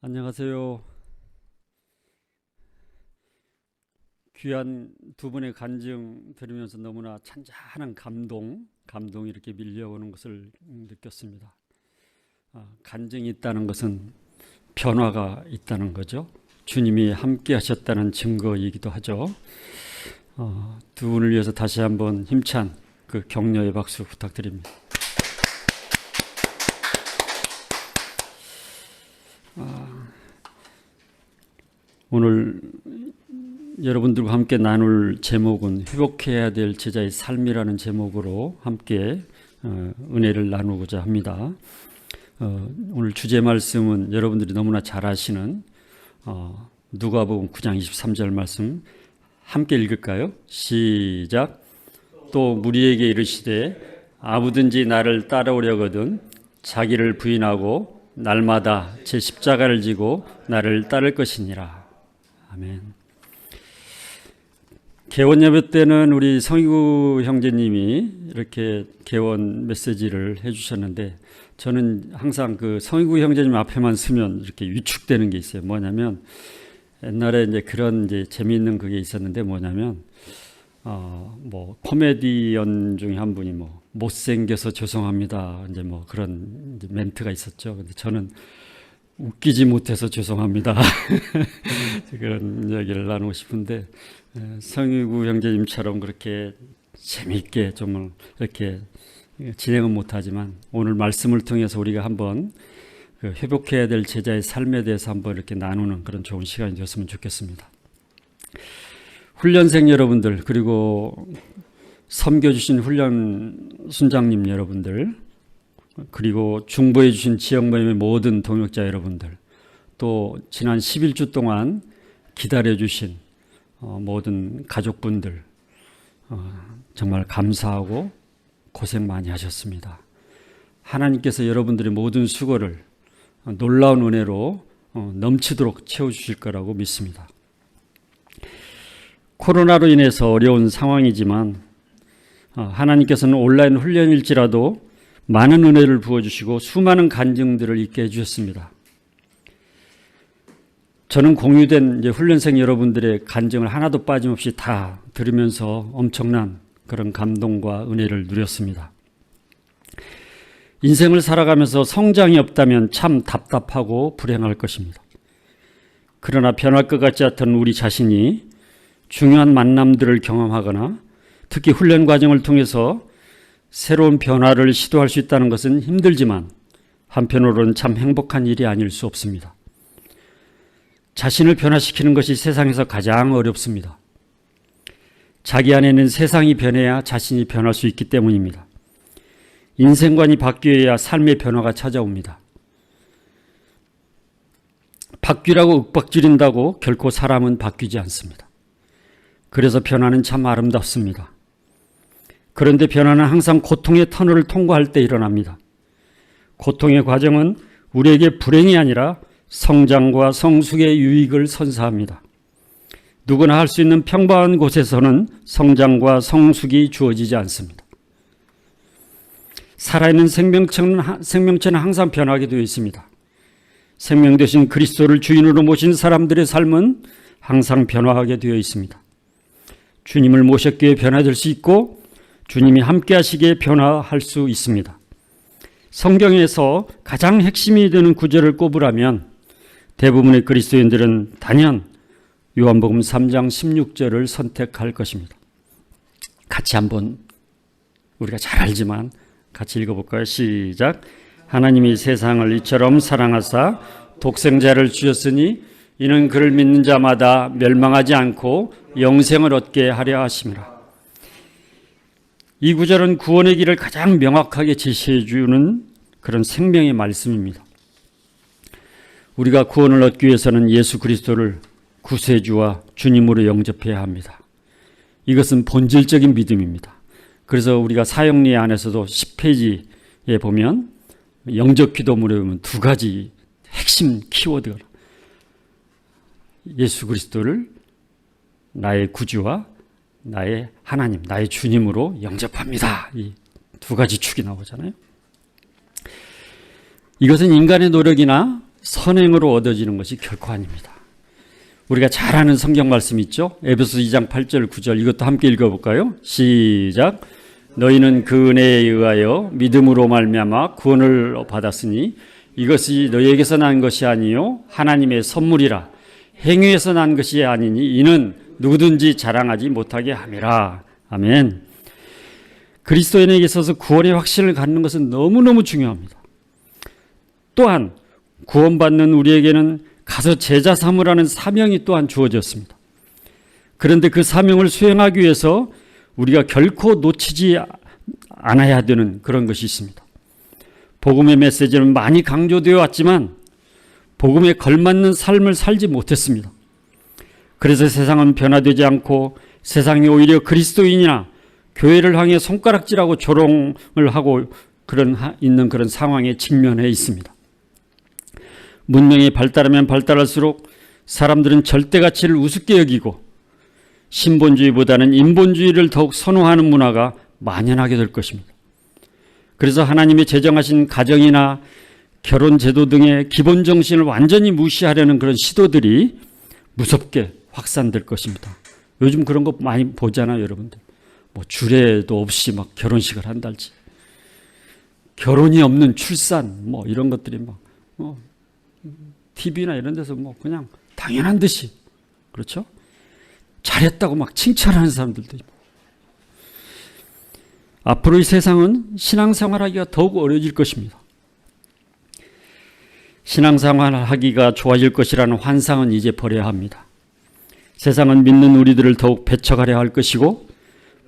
안녕하세요. 귀한 두 분의 간증 들으면서 너무나 찬찬한 감동이 이렇게 밀려오는 것을 느꼈습니다. 간증이 있다는 것은 변화가 있다는 거죠. 주님이 함께 하셨다는 증거이기도 하죠. 두 분을 위해서 다시 한번 힘찬 그 격려의 박수 부탁드립니다. 오늘 여러분들과 함께 나눌 제목은 회복해야 될 제자의 삶이라는 제목으로 함께 은혜를 나누고자 합니다. 오늘 주제 말씀은 여러분들이 너무나 잘 아시는 누가복음 9장 23절 말씀 함께 읽을까요? 시작. 또 무리에게 이르시되 아무든지 나를 따라오려거든 자기를 부인하고 날마다 제 십자가를 지고 나를 따를 것이니라. 아멘. 개원 예배 때는 우리 성희구 형제님이 이렇게 개원 메시지를 해주셨는데 저는 항상 그 성희구 형제님 앞에만 서면 이렇게 위축되는 게 있어요. 뭐냐면 옛날에 이제 그런 이제 재미있는 그게 있었는데 뭐냐면 뭐 코미디언 중에 한 분이 뭐 못생겨서 죄송합니다. 이제 뭐 그런 이제 멘트가 있었죠. 근데 저는 웃기지 못해서 죄송합니다. 그런 이야기를 나누고 싶은데 성희구 형제님처럼 그렇게 재미있게 좀 이렇게 진행은 못하지만 오늘 말씀을 통해서 우리가 한번 그 회복해야 될 제자의 삶에 대해서 한번 이렇게 나누는 그런 좋은 시간이 되었으면 좋겠습니다. 훈련생 여러분들 그리고 섬겨주신 훈련 순장님 여러분들 그리고 중보해 주신 지역모임의 모든 동역자 여러분들 또 지난 11주 동안 기다려 주신 모든 가족분들 정말 감사하고 고생 많이 하셨습니다. 하나님께서 여러분들의 모든 수고를 놀라운 은혜로 넘치도록 채워주실 거라고 믿습니다. 코로나로 인해서 어려운 상황이지만 하나님께서는 온라인 훈련일지라도 많은 은혜를 부어주시고 수많은 간증들을 있게 해주셨습니다. 저는 공유된 이제 훈련생 여러분들의 간증을 하나도 빠짐없이 다 들으면서 엄청난 그런 감동과 은혜를 누렸습니다. 인생을 살아가면서 성장이 없다면 참 답답하고 불행할 것입니다. 그러나 변할 것 같지 않던 우리 자신이 중요한 만남들을 경험하거나 특히 훈련 과정을 통해서 새로운 변화를 시도할 수 있다는 것은 힘들지만 한편으로는 참 행복한 일이 아닐 수 없습니다. 자신을 변화시키는 것이 세상에서 가장 어렵습니다. 자기 안에는 세상이 변해야 자신이 변할 수 있기 때문입니다. 인생관이 바뀌어야 삶의 변화가 찾아옵니다. 바뀌라고 윽박지른다고 결코 사람은 바뀌지 않습니다. 그래서 변화는 참 아름답습니다. 그런데 변화는 항상 고통의 터널을 통과할 때 일어납니다. 고통의 과정은 우리에게 불행이 아니라 성장과 성숙의 유익을 선사합니다. 누구나 할 수 있는 평범한 곳에서는 성장과 성숙이 주어지지 않습니다. 살아있는 생명체는 항상 변하게 되어 있습니다. 생명 되신 그리스도를 주인으로 모신 사람들의 삶은 항상 변화하게 되어 있습니다. 주님을 모셨기에 변화될 수 있고 주님이 함께 하시기에 변화할 수 있습니다. 성경에서 가장 핵심이 되는 구절을 꼽으라면 대부분의 그리스도인들은 단연 요한복음 3장 16절을 선택할 것입니다. 같이 한번 우리가 잘 알지만 같이 읽어볼까요? 시작. 하나님이 세상을 이처럼 사랑하사 독생자를 주셨으니 이는 그를 믿는 자마다 멸망하지 않고 영생을 얻게 하려 하심이라. 이 구절은 구원의 길을 가장 명확하게 제시해 주는 그런 생명의 말씀입니다. 우리가 구원을 얻기 위해서는 예수 그리스도를 구세주와 주님으로 영접해야 합니다. 이것은 본질적인 믿음입니다. 그래서 우리가 사역리 안에서도 10페이지에 보면 영접 기도문에 보면 두 가지 핵심 키워드가 예수 그리스도를 나의 구주와 나의 하나님, 나의 주님으로 영접합니다. 이 두 가지 축이 나오잖아요. 이것은 인간의 노력이나 선행으로 얻어지는 것이 결코 아닙니다. 우리가 잘 아는 성경 말씀 있죠? 에베소 2장 8절 9절 이것도 함께 읽어볼까요? 시작. 너희는 그 은혜에 의하여 믿음으로 말미암아 구원을 받았으니 이것이 너희에게서 난 것이 아니요 하나님의 선물이라. 행위에서 난 것이 아니니 이는 누구든지 자랑하지 못하게 함이라. 아멘. 그리스도인에게 있어서 구원의 확신을 갖는 것은 너무너무 중요합니다. 또한 구원받는 우리에게는 가서 제자 삼으라는 사명이 또한 주어졌습니다. 그런데 그 사명을 수행하기 위해서 우리가 결코 놓치지 않아야 되는 그런 것이 있습니다. 복음의 메시지는 많이 강조되어 왔지만 복음에 걸맞는 삶을 살지 못했습니다. 그래서 세상은 변화되지 않고 세상이 오히려 그리스도인이나 교회를 향해 손가락질하고 조롱을 하고 있는 그런 상황에 직면해 있습니다. 문명이 발달하면 발달할수록 사람들은 절대 가치를 우습게 여기고 신본주의보다는 인본주의를 더욱 선호하는 문화가 만연하게 될 것입니다. 그래서 하나님이 제정하신 가정이나 결혼 제도 등의 기본 정신을 완전히 무시하려는 그런 시도들이 무섭게 확산될 것입니다. 요즘 그런 거 많이 보잖아요, 여러분들. 뭐 주례도 없이 막 결혼식을 한달지, 결혼이 없는 출산, 뭐 이런 것들이 막 TV나 이런 데서 뭐 그냥 당연한 듯이, 그렇죠? 잘했다고 막 칭찬하는 사람들도 있고. 앞으로 이 세상은 신앙생활하기가 더욱 어려워질 것입니다. 신앙생활하기가 좋아질 것이라는 환상은 이제 버려야 합니다. 세상은 믿는 우리들을 더욱 배척하려 할 것이고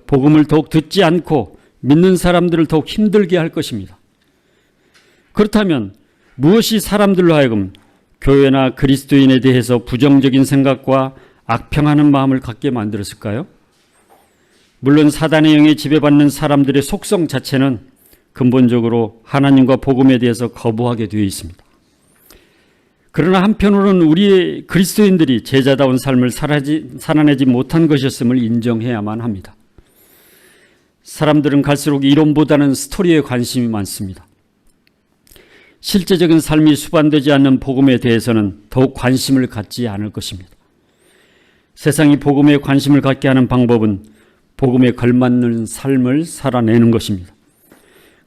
복음을 더욱 듣지 않고 믿는 사람들을 더욱 힘들게 할 것입니다. 그렇다면 무엇이 사람들로 하여금 교회나 그리스도인에 대해서 부정적인 생각과 악평하는 마음을 갖게 만들었을까요? 물론 사단의 영에 지배받는 사람들의 속성 자체는 근본적으로 하나님과 복음에 대해서 거부하게 되어 있습니다. 그러나 한편으로는 우리의 그리스도인들이 제자다운 삶을 살아내지 못한 것이었음을 인정해야만 합니다. 사람들은 갈수록 이론보다는 스토리에 관심이 많습니다. 실제적인 삶이 수반되지 않는 복음에 대해서는 더욱 관심을 갖지 않을 것입니다. 세상이 복음에 관심을 갖게 하는 방법은 복음에 걸맞는 삶을 살아내는 것입니다.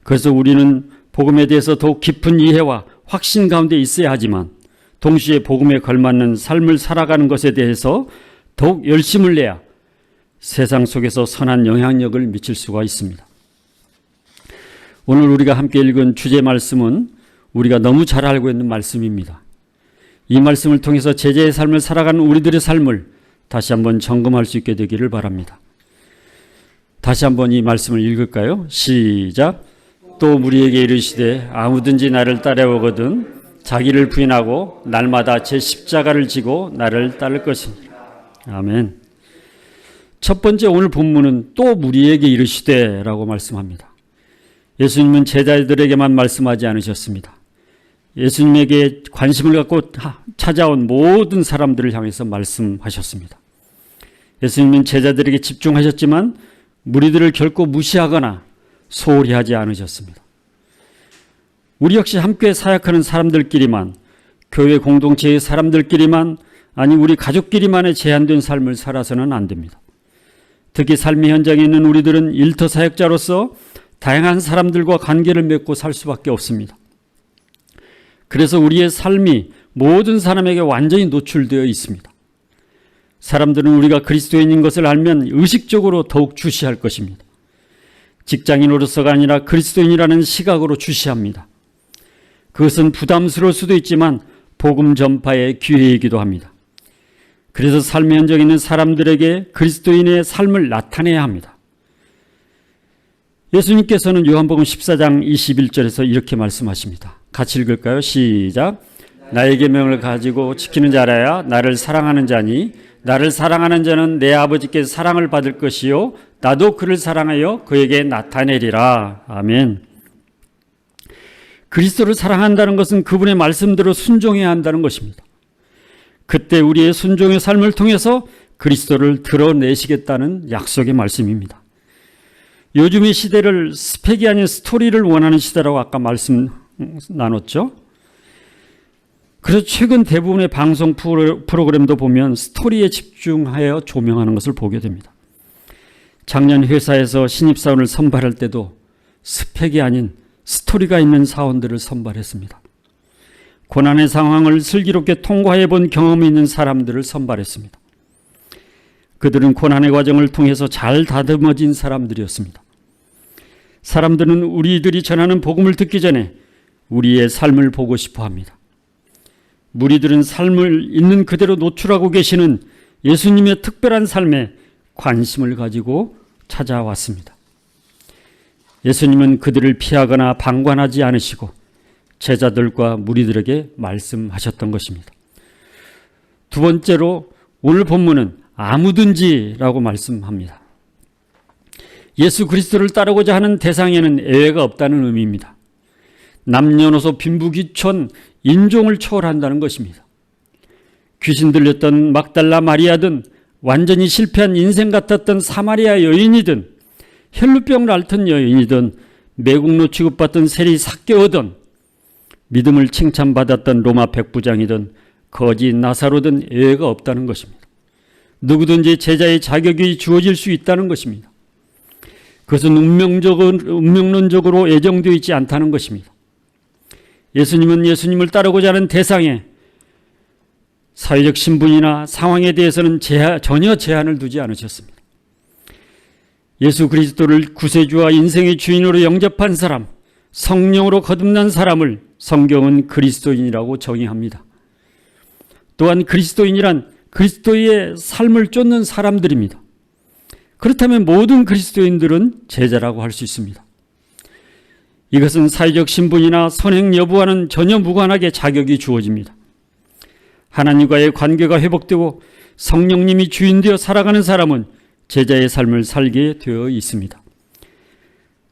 그래서 우리는 복음에 대해서 더욱 깊은 이해와 확신 가운데 있어야 하지만 동시에 복음에 걸맞는 삶을 살아가는 것에 대해서 더욱 열심을 내야 세상 속에서 선한 영향력을 미칠 수가 있습니다. 오늘 우리가 함께 읽은 주제 말씀은 우리가 너무 잘 알고 있는 말씀입니다. 이 말씀을 통해서 제자의 삶을 살아가는 우리들의 삶을 다시 한번 점검할 수 있게 되기를 바랍니다. 다시 한번 이 말씀을 읽을까요? 시작. 또 우리에게 이르시되 아무든지 나를 따라오거든 자기를 부인하고 날마다 제 십자가를 지고 나를 따를 것이니라. 아멘. 첫 번째 오늘 본문은 또 우리에게 이르시되 라고 말씀합니다. 예수님은 제자들에게만 말씀하지 않으셨습니다. 예수님에게 관심을 갖고 찾아온 모든 사람들을 향해서 말씀하셨습니다. 예수님은 제자들에게 집중하셨지만 무리들을 결코 무시하거나 소홀히 하지 않으셨습니다. 우리 역시 함께 사역하는 사람들끼리만, 교회 공동체의 사람들끼리만, 아니 우리 가족끼리만의 제한된 삶을 살아서는 안 됩니다. 특히 삶의 현장에 있는 우리들은 일터 사역자로서 다양한 사람들과 관계를 맺고 살 수밖에 없습니다. 그래서 우리의 삶이 모든 사람에게 완전히 노출되어 있습니다. 사람들은 우리가 그리스도인인 것을 알면 의식적으로 더욱 주시할 것입니다. 직장인으로서가 아니라 그리스도인이라는 시각으로 주시합니다. 그것은 부담스러울 수도 있지만 복음 전파의 기회이기도 합니다. 그래서 삶의 현장에 있는 사람들에게 그리스도인의 삶을 나타내야 합니다. 예수님께서는 요한복음 14장 21절에서 이렇게 말씀하십니다. 같이 읽을까요? 시작. 나의 계명을 가지고 지키는 자라야 나를 사랑하는 자니 나를 사랑하는 자는 내 아버지께 사랑을 받을 것이요 나도 그를 사랑하여 그에게 나타내리라. 아멘. 그리스도를 사랑한다는 것은 그분의 말씀대로 순종해야 한다는 것입니다. 그때 우리의 순종의 삶을 통해서 그리스도를 드러내시겠다는 약속의 말씀입니다. 요즘의 시대를 스펙이 아닌 스토리를 원하는 시대라고 아까 말씀 나눴죠. 그래서 최근 대부분의 방송 프로그램도 보면 스토리에 집중하여 조명하는 것을 보게 됩니다. 작년 회사에서 신입사원을 선발할 때도 스펙이 아닌 스토리가 있는 사원들을 선발했습니다. 고난의 상황을 슬기롭게 통과해 본 경험이 있는 사람들을 선발했습니다. 그들은 고난의 과정을 통해서 잘 다듬어진 사람들이었습니다. 사람들은 우리들이 전하는 복음을 듣기 전에 우리의 삶을 보고 싶어 합니다. 무리들은 삶을 있는 그대로 노출하고 계시는 예수님의 특별한 삶에 관심을 가지고 찾아왔습니다. 예수님은 그들을 피하거나 방관하지 않으시고 제자들과 무리들에게 말씀하셨던 것입니다. 두 번째로 오늘 본문은 아무든지라고 말씀합니다. 예수 그리스도를 따르고자 하는 대상에는 예외가 없다는 의미입니다. 남녀노소 빈부귀천 인종을 초월한다는 것입니다. 귀신 들렸던 막달라 마리아든 완전히 실패한 인생 같았던 사마리아 여인이든 혈루병을 앓던 여인이든 매국노 취급받던 세리 삭개어든 믿음을 칭찬받았던 로마 백부장이든 거지 나사로든 예외가 없다는 것입니다. 누구든지 제자의 자격이 주어질 수 있다는 것입니다. 그것은 운명론적으로 예정되어 있지 않다는 것입니다. 예수님은 예수님을 따르고자 하는 대상에 사회적 신분이나 상황에 대해서는 전혀 제한을 두지 않으셨습니다. 예수 그리스도를 구세주와 인생의 주인으로 영접한 사람, 성령으로 거듭난 사람을 성경은 그리스도인이라고 정의합니다. 또한 그리스도인이란 그리스도의 삶을 쫓는 사람들입니다. 그렇다면 모든 그리스도인들은 제자라고 할 수 있습니다. 이것은 사회적 신분이나 선행 여부와는 전혀 무관하게 자격이 주어집니다. 하나님과의 관계가 회복되고 성령님이 주인되어 살아가는 사람은 제자의 삶을 살게 되어 있습니다.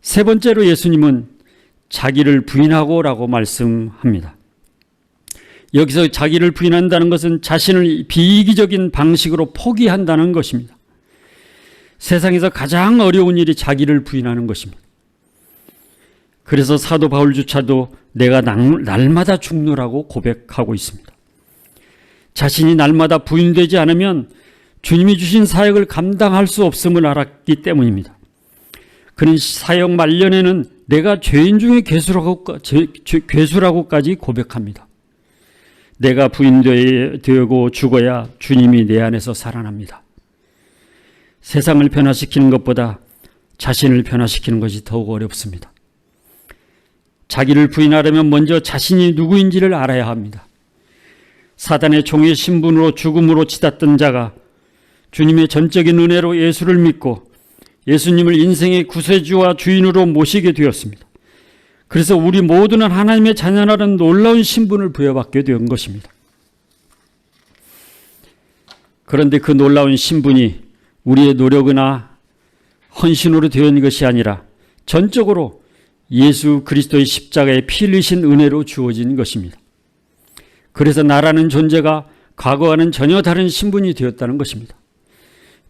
세 번째로 예수님은 자기를 부인하고라고 말씀합니다. 여기서 자기를 부인한다는 것은 자신을 비이기적인 방식으로 포기한다는 것입니다. 세상에서 가장 어려운 일이 자기를 부인하는 것입니다. 그래서 사도 바울조차도 내가 날마다 죽노라고 고백하고 있습니다. 자신이 날마다 부인되지 않으면 주님이 주신 사역을 감당할 수 없음을 알았기 때문입니다. 그는 사역 말년에는 내가 죄인 중에 괴수라고까지 고백합니다. 내가 부인되고 죽어야 주님이 내 안에서 살아납니다. 세상을 변화시키는 것보다 자신을 변화시키는 것이 더욱 어렵습니다. 자기를 부인하려면 먼저 자신이 누구인지를 알아야 합니다. 사단의 종의 신분으로 죽음으로 치닫던 자가 주님의 전적인 은혜로 예수를 믿고 예수님을 인생의 구세주와 주인으로 모시게 되었습니다. 그래서 우리 모두는 하나님의 자녀라는 놀라운 신분을 부여받게 된 것입니다. 그런데 그 놀라운 신분이 우리의 노력이나 헌신으로 되어 있는 것이 아니라 전적으로 예수 그리스도의 십자가에 피 흘리신 은혜로 주어진 것입니다. 그래서 나라는 존재가 과거와는 전혀 다른 신분이 되었다는 것입니다.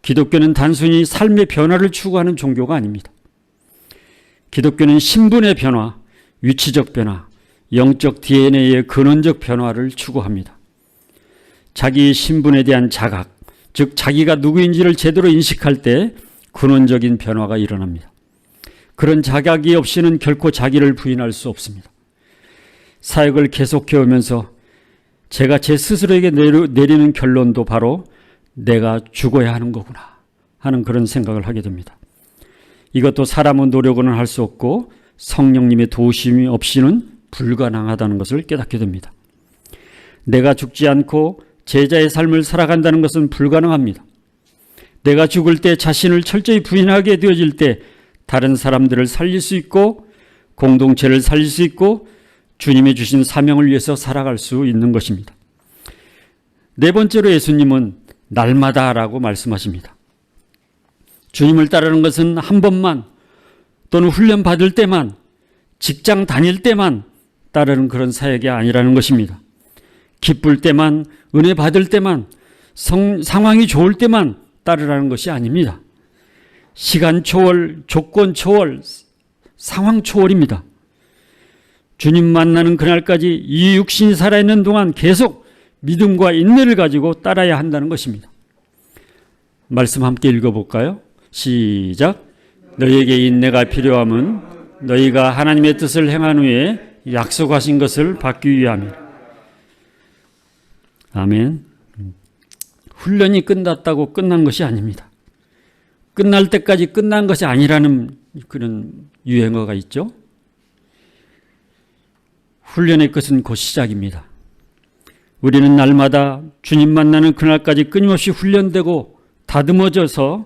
기독교는 단순히 삶의 변화를 추구하는 종교가 아닙니다. 기독교는 신분의 변화, 위치적 변화, 영적 DNA의 근원적 변화를 추구합니다. 자기 신분에 대한 자각, 즉 자기가 누구인지를 제대로 인식할 때 근원적인 변화가 일어납니다. 그런 자각이 없이는 결코 자기를 부인할 수 없습니다. 사역을 계속해오면서 제가 제 스스로에게 내리는 결론도 바로 내가 죽어야 하는 거구나 하는 그런 생각을 하게 됩니다. 이것도 사람의 노력으로는 할 수 없고 성령님의 도우심이 없이는 불가능하다는 것을 깨닫게 됩니다. 내가 죽지 않고 제자의 삶을 살아간다는 것은 불가능합니다. 내가 죽을 때 자신을 철저히 부인하게 되어질 때 다른 사람들을 살릴 수 있고 공동체를 살릴 수 있고 주님이 주신 사명을 위해서 살아갈 수 있는 것입니다. 네 번째로 예수님은 날마다라고 말씀하십니다. 주님을 따르는 것은 한 번만 또는 훈련 받을 때만 직장 다닐 때만 따르는 그런 사역이 아니라는 것입니다. 기쁠 때만 은혜 받을 때만 상황이 좋을 때만 따르라는 것이 아닙니다. 시간 초월, 조건 초월, 상황 초월입니다. 주님 만나는 그날까지 이 육신이 살아있는 동안 계속 믿음과 인내를 가지고 따라야 한다는 것입니다. 말씀 함께 읽어볼까요? 시작. 너희에게 인내가 필요함은 너희가 하나님의 뜻을 행한 후에 약속하신 것을 받기 위함이라. 아멘. 훈련이 끝났다고 끝난 것이 아닙니다. 끝날 때까지 끝난 것이 아니라는 그런 유행어가 있죠. 훈련의 끝은 곧 시작입니다. 우리는 날마다 주님 만나는 그날까지 끊임없이 훈련되고 다듬어져서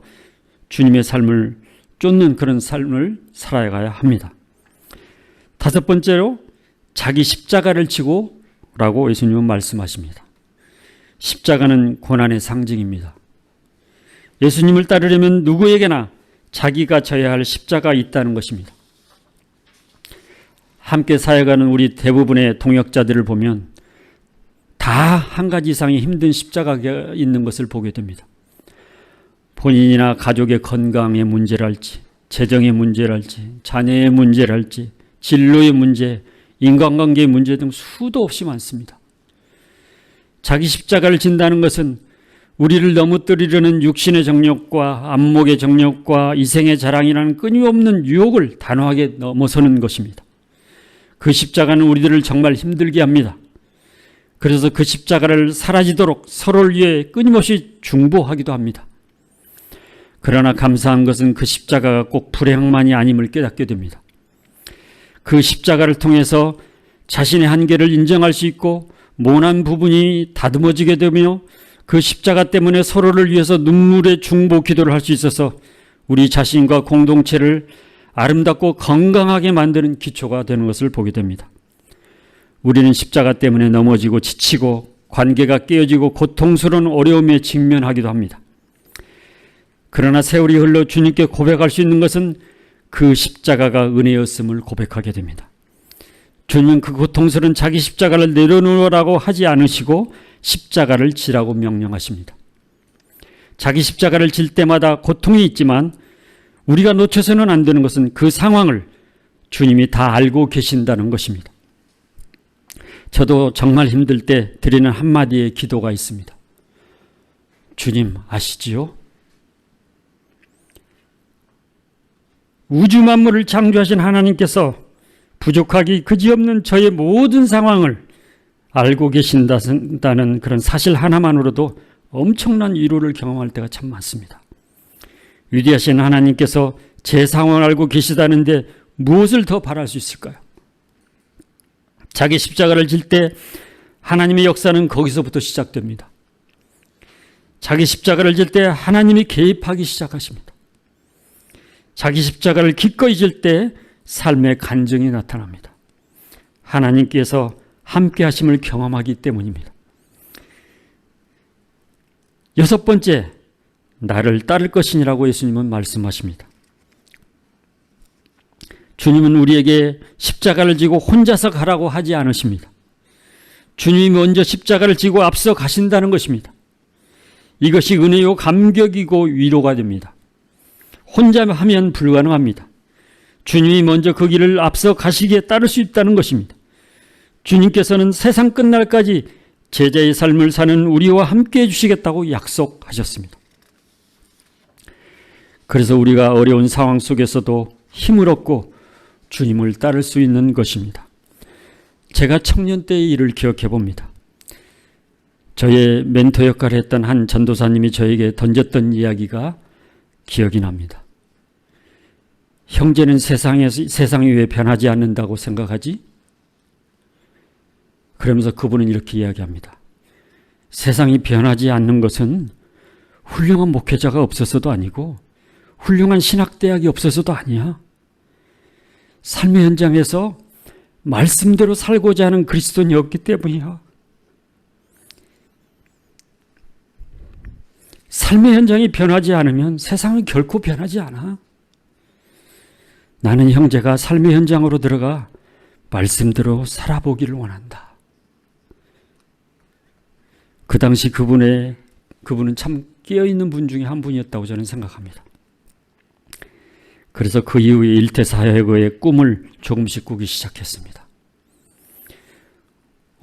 주님의 삶을 쫓는 그런 삶을 살아가야 합니다. 다섯 번째로 자기 십자가를 지고 라고 예수님은 말씀하십니다. 십자가는 고난의 상징입니다. 예수님을 따르려면 누구에게나 자기가 져야 할 십자가 있다는 것입니다. 함께 사역하는 우리 대부분의 동역자들을 보면 다 한 가지 이상의 힘든 십자가가 있는 것을 보게 됩니다. 본인이나 가족의 건강의 문제랄지, 재정의 문제랄지, 자녀의 문제랄지, 진로의 문제, 인간관계의 문제 등 수도 없이 많습니다. 자기 십자가를 진다는 것은 우리를 넘어뜨리려는 육신의 정욕과 안목의 정욕과 이생의 자랑이라는 끊임없는 유혹을 단호하게 넘어서는 것입니다. 그 십자가는 우리들을 정말 힘들게 합니다. 그래서 그 십자가를 사라지도록 서로를 위해 끊임없이 중보하기도 합니다. 그러나 감사한 것은 그 십자가가 꼭 불행만이 아님을 깨닫게 됩니다. 그 십자가를 통해서 자신의 한계를 인정할 수 있고 모난 부분이 다듬어지게 되며 그 십자가 때문에 서로를 위해서 눈물의 중보 기도를 할 수 있어서 우리 자신과 공동체를 아름답고 건강하게 만드는 기초가 되는 것을 보게 됩니다. 우리는 십자가 때문에 넘어지고 지치고 관계가 깨어지고 고통스러운 어려움에 직면하기도 합니다. 그러나 세월이 흘러 주님께 고백할 수 있는 것은 그 십자가가 은혜였음을 고백하게 됩니다. 주님은 그 고통스러운 자기 십자가를 내려놓으라고 하지 않으시고 십자가를 지라고 명령하십니다. 자기 십자가를 질 때마다 고통이 있지만 우리가 놓쳐서는 안 되는 것은 그 상황을 주님이 다 알고 계신다는 것입니다. 저도 정말 힘들 때 드리는 한마디의 기도가 있습니다. 주님 아시지요? 우주 만물을 창조하신 하나님께서 부족하기 그지없는 저의 모든 상황을 알고 계신다는 그런 사실 하나만으로도 엄청난 위로를 경험할 때가 참 많습니다. 위대하신 하나님께서 제 상황을 알고 계시다는데 무엇을 더 바랄 수 있을까요? 자기 십자가를 질 때 하나님의 역사는 거기서부터 시작됩니다. 자기 십자가를 질 때 하나님이 개입하기 시작하십니다. 자기 십자가를 기꺼이 질 때 삶의 간증이 나타납니다. 하나님께서 함께 하심을 경험하기 때문입니다. 여섯 번째, 나를 따를 것이니라고 예수님은 말씀하십니다. 주님은 우리에게 십자가를 지고 혼자서 가라고 하지 않으십니다. 주님이 먼저 십자가를 지고 앞서 가신다는 것입니다. 이것이 은혜요 감격이고 위로가 됩니다. 혼자 하면 불가능합니다. 주님이 먼저 그 길을 앞서 가시기에 따를 수 있다는 것입니다. 주님께서는 세상 끝날까지 제자의 삶을 사는 우리와 함께 해주시겠다고 약속하셨습니다. 그래서 우리가 어려운 상황 속에서도 힘을 얻고 주님을 따를 수 있는 것입니다. 제가 청년 때의 일을 기억해 봅니다. 저의 멘토 역할을 했던 한 전도사님이 저에게 던졌던 이야기가 기억이 납니다. 형제는 세상이 왜 변하지 않는다고 생각하지? 그러면서 그분은 이렇게 이야기합니다. 세상이 변하지 않는 것은 훌륭한 목회자가 없어서도 아니고 훌륭한 신학대학이 없어서도 아니야. 삶의 현장에서 말씀대로 살고자 하는 그리스도인이 없기 때문이야. 삶의 현장이 변하지 않으면 세상은 결코 변하지 않아. 나는 형제가 삶의 현장으로 들어가 말씀대로 살아보기를 원한다. 그 당시 그분은 참 깨어있는 분 중에 한 분이었다고 저는 생각합니다. 그래서 그 이후에 일태사역의 꿈을 조금씩 꾸기 시작했습니다.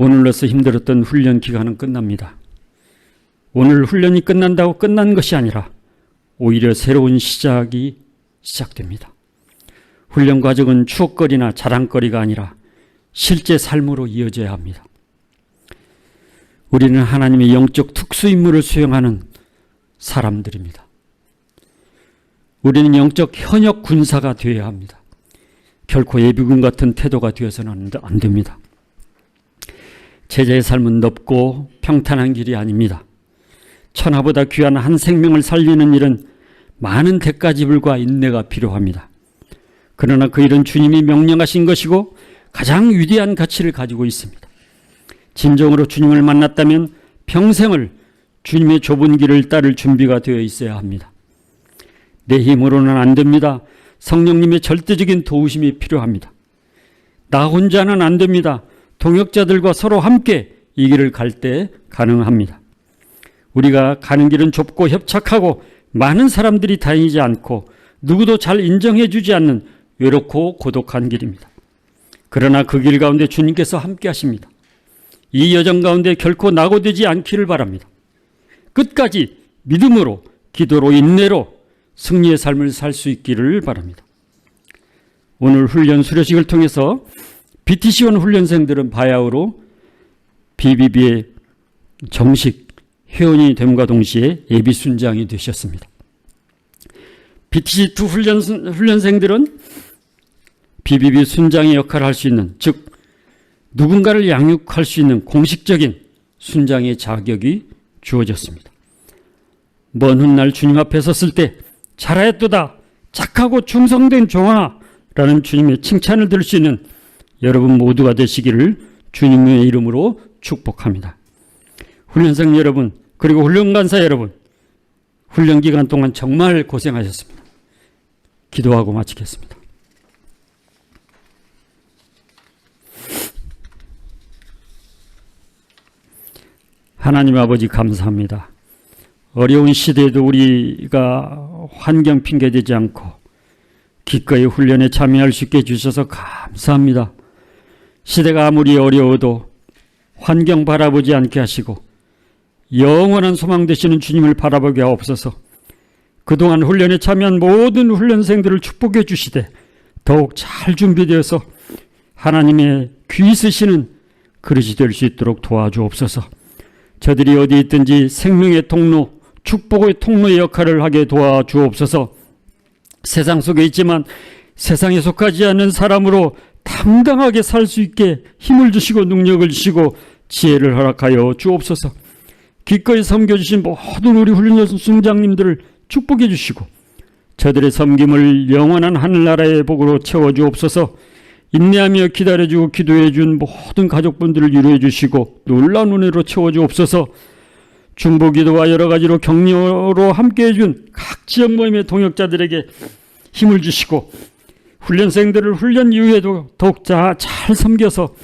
오늘로서 힘들었던 훈련 기간은 끝납니다. 오늘 훈련이 끝난다고 끝난 것이 아니라 오히려 새로운 시작이 시작됩니다. 훈련 과정은 추억거리나 자랑거리가 아니라 실제 삶으로 이어져야 합니다. 우리는 하나님의 영적 특수임무를 수행하는 사람들입니다. 우리는 영적 현역 군사가 되어야 합니다. 결코 예비군 같은 태도가 되어서는 안 됩니다. 제자의 삶은 넓고 평탄한 길이 아닙니다. 천하보다 귀한 한 생명을 살리는 일은 많은 대가지불과 인내가 필요합니다. 그러나 그 일은 주님이 명령하신 것이고 가장 위대한 가치를 가지고 있습니다. 진정으로 주님을 만났다면 평생을 주님의 좁은 길을 따를 준비가 되어 있어야 합니다. 내 힘으로는 안 됩니다. 성령님의 절대적인 도우심이 필요합니다. 나 혼자는 안 됩니다. 동역자들과 서로 함께 이 길을 갈 때 가능합니다. 우리가 가는 길은 좁고 협착하고 많은 사람들이 다니지 않고 누구도 잘 인정해 주지 않는 외롭고 고독한 길입니다. 그러나 그 길 가운데 주님께서 함께 하십니다. 이 여정 가운데 결코 낙오되지 않기를 바랍니다. 끝까지 믿음으로, 기도로, 인내로 승리의 삶을 살 수 있기를 바랍니다. 오늘 훈련 수료식을 통해서 BTC원 훈련생들은 바야흐로 BBB의 정식 회원이 됨과 동시에 예비 순장이 되셨습니다. BTC2 훈련생들은 BBB 순장의 역할을 할 수 있는, 즉 누군가를 양육할 수 있는 공식적인 순장의 자격이 주어졌습니다. 먼 훗날 주님 앞에 섰을 때 잘하였도다, 착하고 충성된 종아 라는 주님의 칭찬을 들을 수 있는 여러분 모두가 되시기를 주님의 이름으로 축복합니다. 훈련생 여러분, 그리고 훈련간사 여러분, 훈련 기간 동안 정말 고생하셨습니다. 기도하고 마치겠습니다. 하나님 아버지 감사합니다. 어려운 시대에도 우리가 환경 핑계대지 않고 기꺼이 훈련에 참여할 수 있게 해주셔서 감사합니다. 시대가 아무리 어려워도 환경 바라보지 않게 하시고 영원한 소망 되시는 주님을 바라보게 하옵소서. 그동안 훈련에 참여한 모든 훈련생들을 축복해 주시되 더욱 잘 준비되어서 하나님의 귀 쓰시는 그릇이 될 수 있도록 도와주옵소서. 저들이 어디 있든지 생명의 통로, 축복의 통로의 역할을 하게 도와주옵소서. 세상 속에 있지만 세상에 속하지 않는 사람으로 당당하게 살 수 있게 힘을 주시고 능력을 주시고 지혜를 허락하여 주옵소서. 기꺼이 섬겨주신 모든 우리 훈련 순장님들을 축복해 주시고 저들의 섬김을 영원한 하늘나라의 복으로 채워주옵소서. 인내하며 기다려주고 기도해준 모든 가족분들을 위로해 주시고 놀라운 은혜로 채워주옵소서. 중보기도와 여러 가지로 격려로 함께해준 각 지역 모임의 동역자들에게 힘을 주시고 훈련생들을 훈련 이후에도 더욱 잘 섬겨서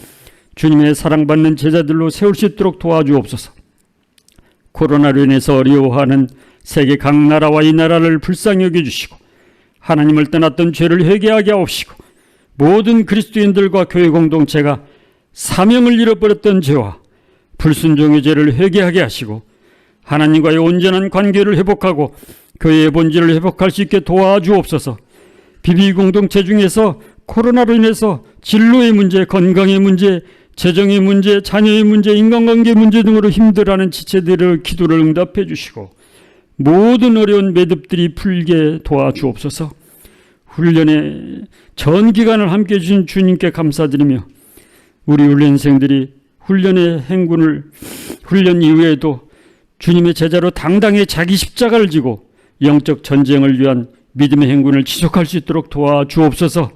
주님의 사랑받는 제자들로 세울 수 있도록 도와주옵소서. 코로나로 인해서 어려워하는 세계 각 나라와 이 나라를 불쌍히 여겨주시고 하나님을 떠났던 죄를 회개하게 하옵시고 모든 그리스도인들과 교회 공동체가 사명을 잃어버렸던 죄와 불순종의 죄를 회개하게 하시고 하나님과의 온전한 관계를 회복하고 교회의 본질을 회복할 수 있게 도와주옵소서. 비비 공동체 중에서 코로나로 인해서 진로의 문제, 건강의 문제, 재정의 문제, 자녀의 문제, 인간관계 문제 등으로 힘들어하는 지체들의 기도를 응답해 주시고 모든 어려운 매듭들이 풀게 도와주옵소서. 훈련의 전 기간을 함께해 주신 주님께 감사드리며 우리 훈련생들이 훈련의 행군을 훈련 이후에도 주님의 제자로 당당히 자기 십자가를 지고 영적 전쟁을 위한 믿음의 행군을 지속할 수 있도록 도와주옵소서.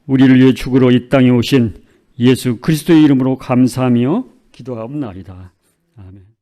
우리를 위해 죽으러 이 땅에 오신 예수 그리스도의 이름으로 감사하며 기도하옵나이다. 아멘.